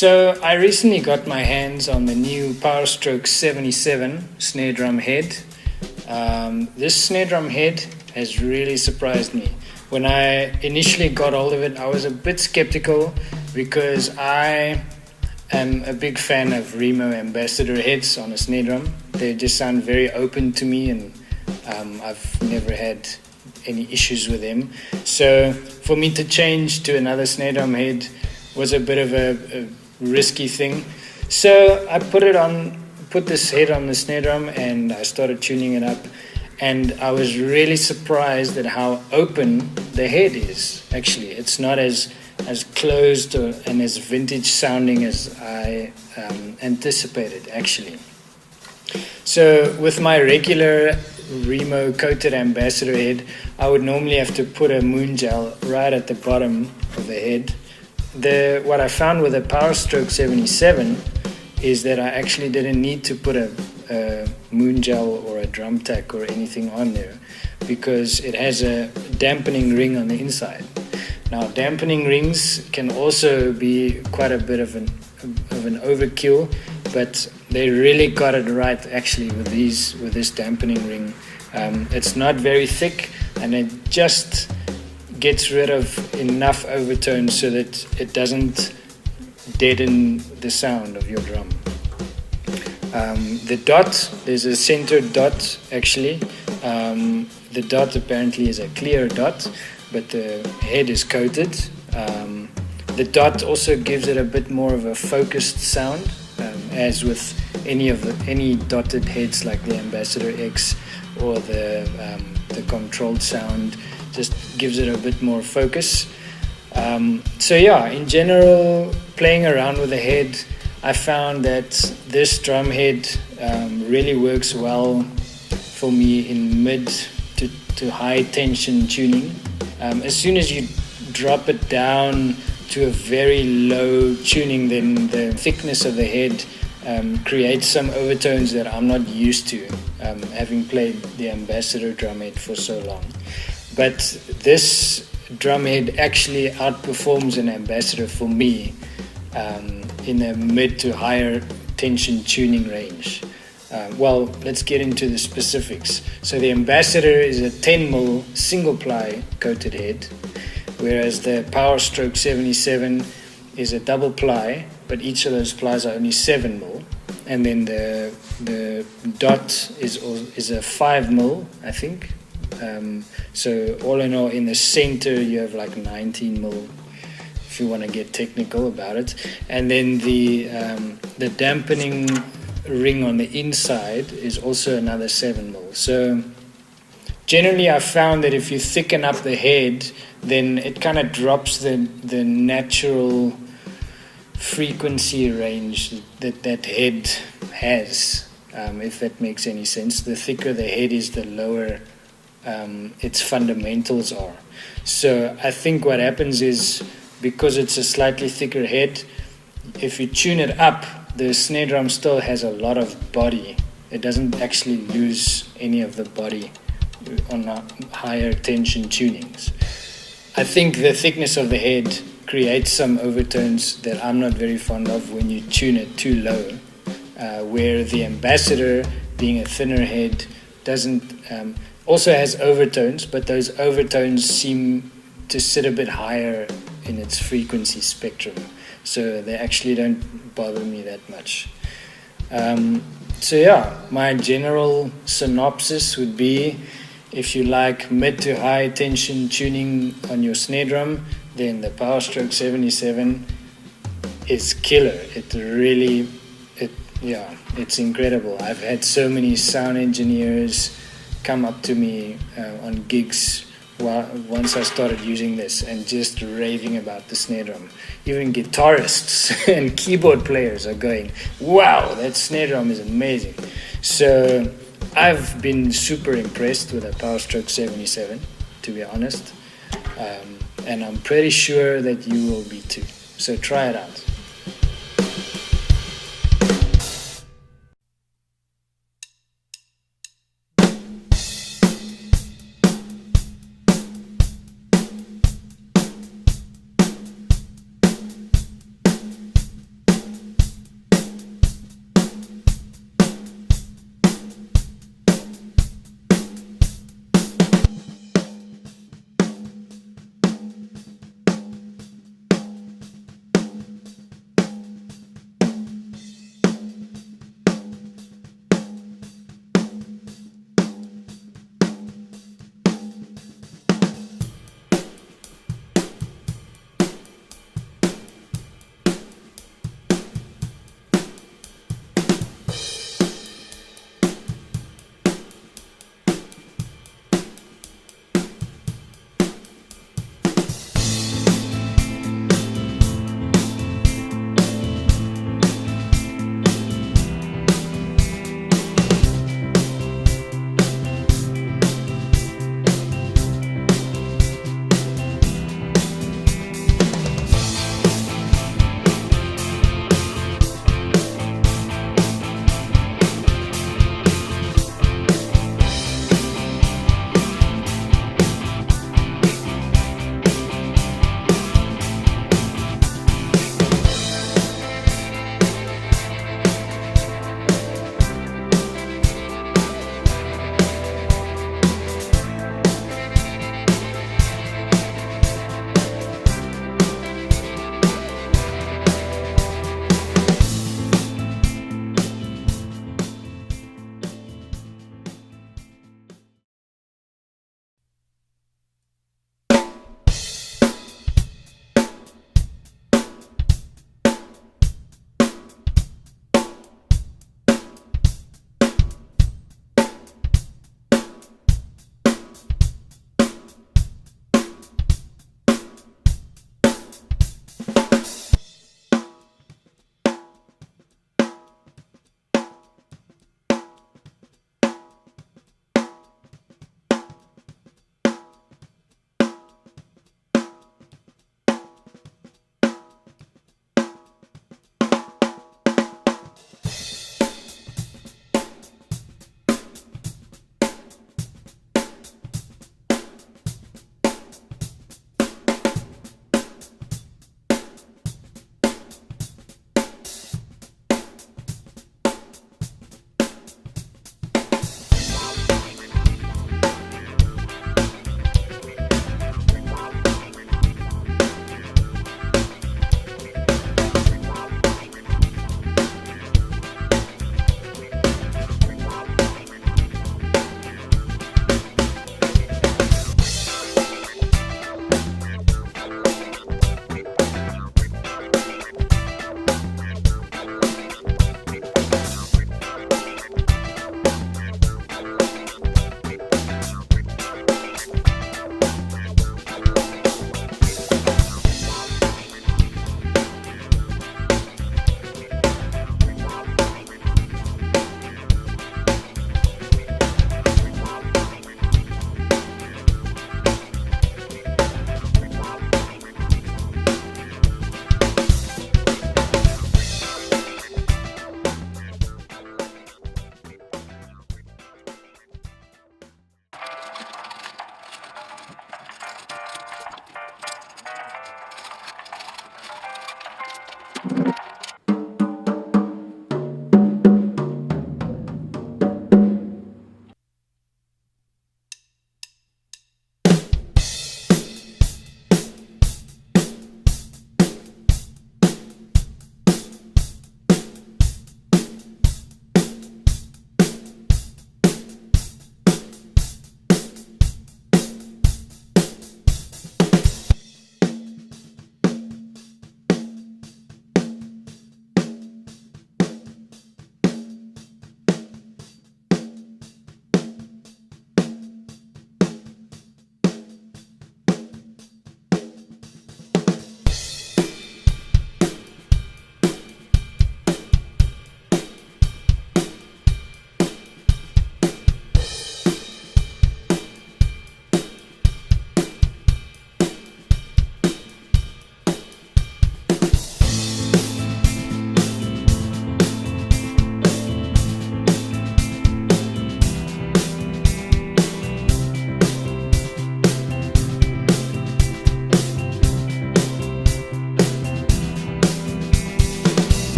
So I recently got my hands on the new PowerStroke77 snare drum head. This snare drum head has really surprised me. When I initially got hold of it, I was a bit skeptical because I am a big fan of Remo ambassador heads on a snare drum. They just sound very open to me, and I've never had any issues with them. So for me to change to another snare drum head was a bit of a risky thing. So I put this head on the snare drum and I started tuning it up, and I was really surprised at how open the head is. Actually, it's not as closed and as vintage sounding as I anticipated, actually. So with my regular Remo coated ambassador head, I would normally have to put a moon gel right at the bottom of the head. What I found with the PowerStroke77 is that I actually didn't need to put a moon gel or a drum tack or anything on there, because it has a dampening ring on the inside. Now, dampening rings can also be quite a bit of an overkill, but they really got it right actually with this dampening ring. It's not very thick, and it just gets rid of enough overtones so that it doesn't deaden the sound of your drum. The dot, there's a centered dot actually. The dot apparently is a clear dot, but the head is coated. The dot also gives it a bit more of a focused sound, as with any dotted heads like the Ambassador X or the controlled sound, just gives it a bit more focus. So yeah, in general, playing around with the head, I found that this drum head really works well for me in mid to high tension tuning. As soon as you drop it down to a very low tuning, then the thickness of the head creates some overtones that I'm not used to, having played the Ambassador drum head for so long. But this drum head actually outperforms an Ambassador for me in a mid to higher tension tuning range. Well, let's get into the specifics. So the Ambassador is a 10mm single ply coated head, whereas the PowerStroke77 is a double ply, but each of those plies are only 7mm. And then the dot is a 5mm, I think. So all in all, in the center you have like 19mm, if you want to get technical about it. And then the dampening ring on the inside is also another 7mm. So generally I found that if you thicken up the head, then it kind of drops the natural frequency range that head has, if that makes any sense. The thicker the head is, the lower its fundamentals are. So I think what happens is, because it's a slightly thicker head, if you tune it up, the snare drum still has a lot of body. It doesn't actually lose any of the body on higher tension tunings. I think the thickness of the head creates some overtones that I'm not very fond of when you tune it too low, where the Ambassador, being a thinner head, doesn't also has overtones, but those overtones seem to sit a bit higher in its frequency spectrum, so they actually don't bother me that much. So yeah, my general synopsis would be, if you like mid to high tension tuning on your snare drum, then the PowerStroke77 is killer. It's incredible. I've had so many sound engineers come up to me on gigs once I started using this and just raving about the snare drum. Even guitarists and keyboard players are going, wow, that snare drum is amazing. So I've been super impressed with the PowerStroke77, to be honest, and I'm pretty sure that you will be too. So try it out.